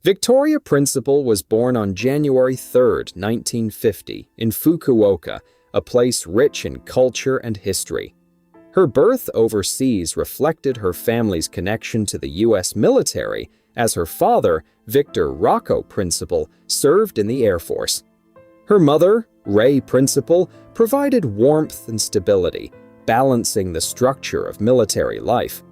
Victoria Principal was born on January 3, 1950, in Fukuoka, a place rich in culture and history. Her birth overseas reflected her family's connection to the U.S. military, as her father, Victor Rocco Principal, served in the Air Force. Her mother, Ray Principal, provided warmth and stability, balancing the structure of military life.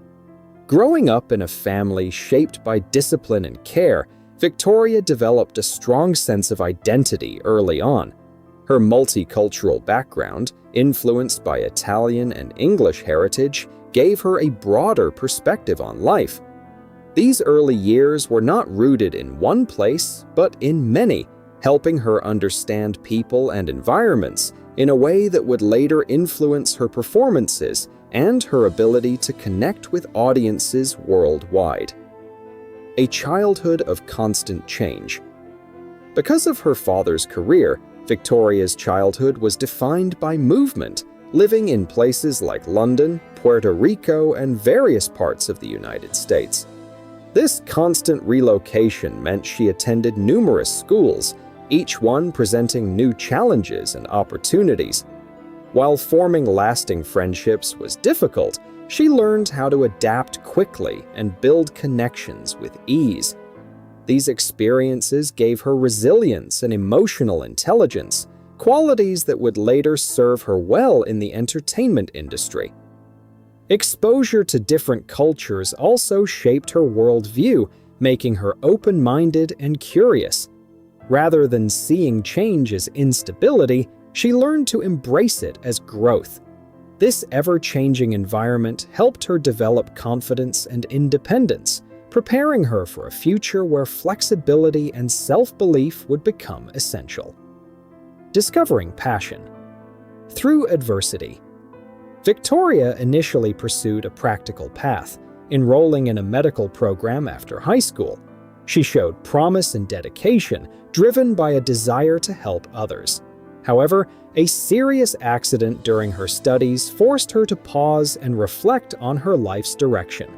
Growing up in a family shaped by discipline and care, Victoria developed a strong sense of identity early on. Her multicultural background, influenced by Italian and English heritage, gave her a broader perspective on life. These early years were not rooted in one place, but in many, helping her understand people and environments in a way that would later influence her performances and her ability to connect with audiences worldwide. A childhood of constant change. Because of her father's career, Victoria's childhood was defined by movement, living in places like London, Puerto Rico, and various parts of the United States. This constant relocation meant she attended numerous schools, each one presenting new challenges and opportunities. While forming lasting friendships was difficult, she learned how to adapt quickly and build connections with ease. These experiences gave her resilience and emotional intelligence, qualities that would later serve her well in the entertainment industry. Exposure to different cultures also shaped her worldview, making her open-minded and curious. Rather than seeing change as instability, she learned to embrace it as growth. This ever-changing environment helped her develop confidence and independence, preparing her for a future where flexibility and self-belief would become essential. Discovering passion. Through adversity. Victoria initially pursued a practical path, enrolling in a medical program after high school. She showed promise and dedication, driven by a desire to help others. However, a serious accident during her studies forced her to pause and reflect on her life's direction.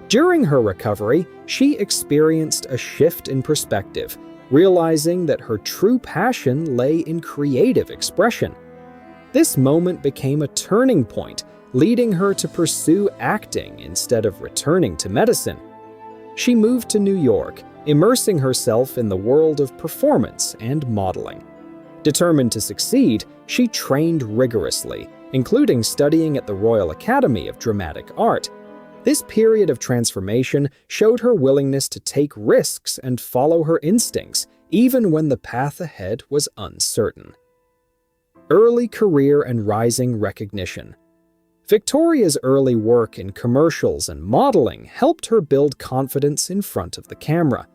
During her recovery, she experienced a shift in perspective, realizing that her true passion lay in creative expression. This moment became a turning point, leading her to pursue acting instead of returning to medicine. She moved to New York, immersing herself in the world of performance and modeling. Determined to succeed, she trained rigorously, including studying at the Royal Academy of Dramatic Art. This period of transformation showed her willingness to take risks and follow her instincts, even when the path ahead was uncertain. Early career and rising recognition. Victoria's early work in commercials and modeling helped her build confidence in front of the camera.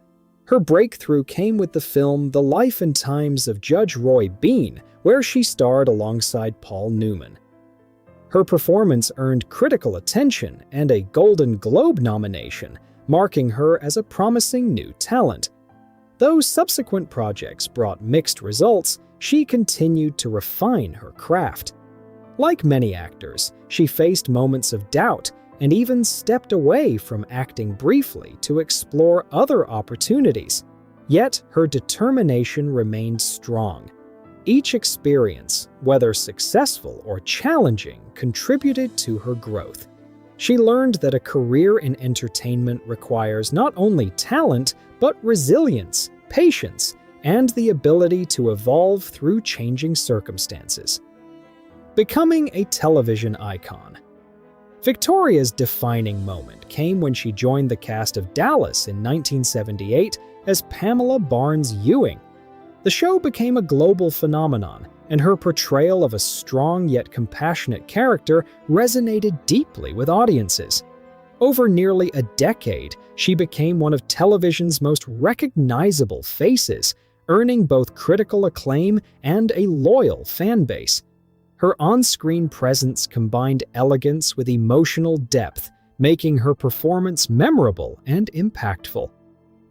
Her breakthrough came with the film The Life and Times of Judge Roy Bean, where she starred alongside Paul Newman. Her performance earned critical attention and a Golden Globe nomination, marking her as a promising new talent. Though subsequent projects brought mixed results, she continued to refine her craft. Like many actors, she faced moments of doubt and even stepped away from acting briefly to explore other opportunities. Yet her determination remained strong. Each experience, whether successful or challenging, contributed to her growth. She learned that a career in entertainment requires not only talent, but resilience, patience, and the ability to evolve through changing circumstances. Becoming a television icon. Victoria's defining moment came when she joined the cast of Dallas in 1978 as Pamela Barnes Ewing. The show became a global phenomenon, and her portrayal of a strong yet compassionate character resonated deeply with audiences. Over nearly a decade, she became one of television's most recognizable faces, earning both critical acclaim and a loyal fan base. Her on-screen presence combined elegance with emotional depth, making her performance memorable and impactful.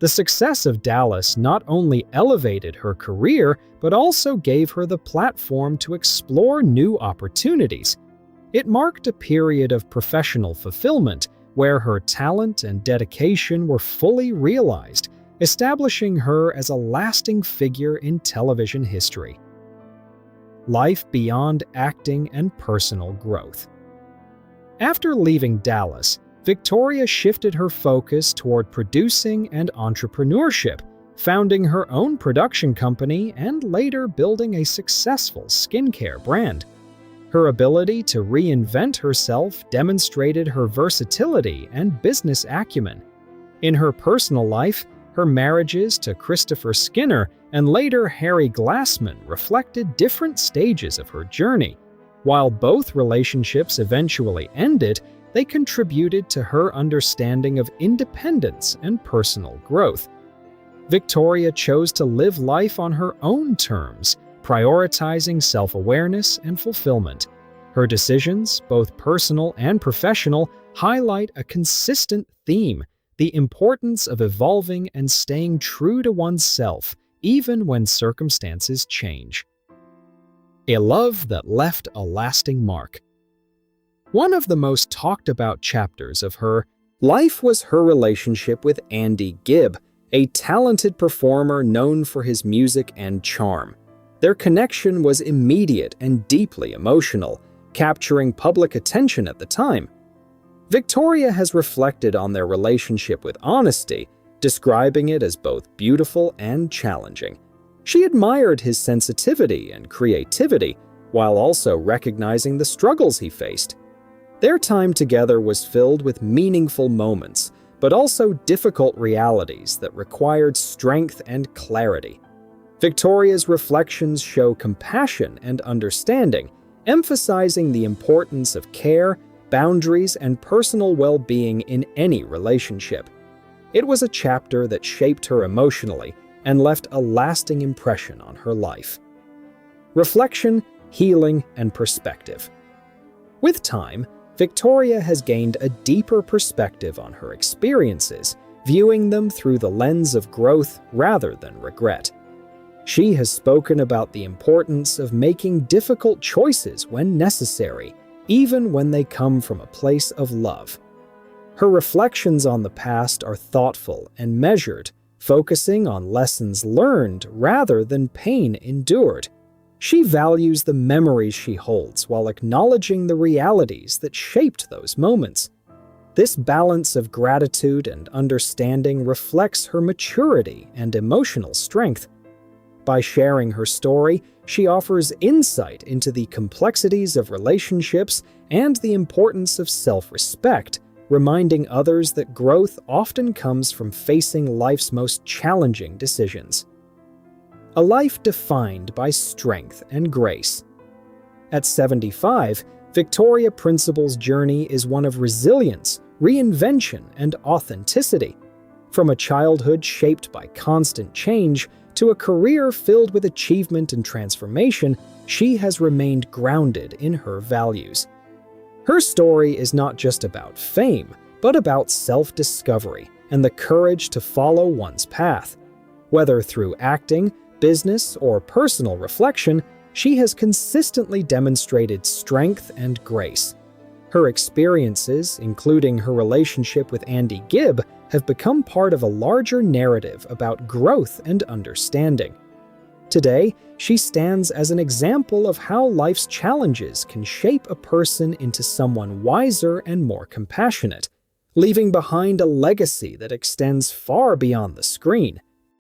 The success of Dallas not only elevated her career, but also gave her the platform to explore new opportunities. It marked a period of professional fulfillment where her talent and dedication were fully realized, establishing her as a lasting figure in television history. Life beyond acting and personal growth. After leaving Dallas, Victoria shifted her focus toward producing and entrepreneurship, founding her own production company and later building a successful skincare brand. Her ability to reinvent herself demonstrated her versatility and business acumen. In her personal life, her marriages to Christopher Skinner and later Harry Glassman reflected different stages of her journey. While both relationships eventually ended, they contributed to her understanding of independence and personal growth. Victoria chose to live life on her own terms, prioritizing self-awareness and fulfillment. Her decisions, both personal and professional, highlight a consistent theme: the importance of evolving and staying true to oneself, even when circumstances change. A love that left a lasting mark. One of the most talked about chapters of her life was her relationship with Andy Gibb, a talented performer known for his music and charm. Their connection was immediate and deeply emotional, capturing public attention at the time. Victoria has reflected on their relationship with honesty, describing it as both beautiful and challenging. She admired his sensitivity and creativity, while also recognizing the struggles he faced. Their time together was filled with meaningful moments, but also difficult realities that required strength and clarity. Victoria's reflections show compassion and understanding, emphasizing the importance of care, boundaries, and personal well-being in any relationship. It was a chapter that shaped her emotionally and left a lasting impression on her life. Reflection, healing, and perspective. With time, Victoria has gained a deeper perspective on her experiences, viewing them through the lens of growth rather than regret. She has spoken about the importance of making difficult choices when necessary, even when they come from a place of love. Her reflections on the past are thoughtful and measured, focusing on lessons learned rather than pain endured. She values the memories she holds while acknowledging the realities that shaped those moments. This balance of gratitude and understanding reflects her maturity and emotional strength. By sharing her story, she offers insight into the complexities of relationships and the importance of self-respect, reminding others that growth often comes from facing life's most challenging decisions. A life defined by strength and grace. At 75, Victoria Principal's journey is one of resilience, reinvention, and authenticity. From a childhood shaped by constant change to a career filled with achievement and transformation, she has remained grounded in her values. Her story is not just about fame, but about self-discovery and the courage to follow one's path. Whether through acting, business, or personal reflection, she has consistently demonstrated strength and grace. Her experiences, including her relationship with Andy Gibb, have become part of a larger narrative about growth and understanding. Today, she stands as an example of how life's challenges can shape a person into someone wiser and more compassionate, leaving behind a legacy that extends far beyond the screen.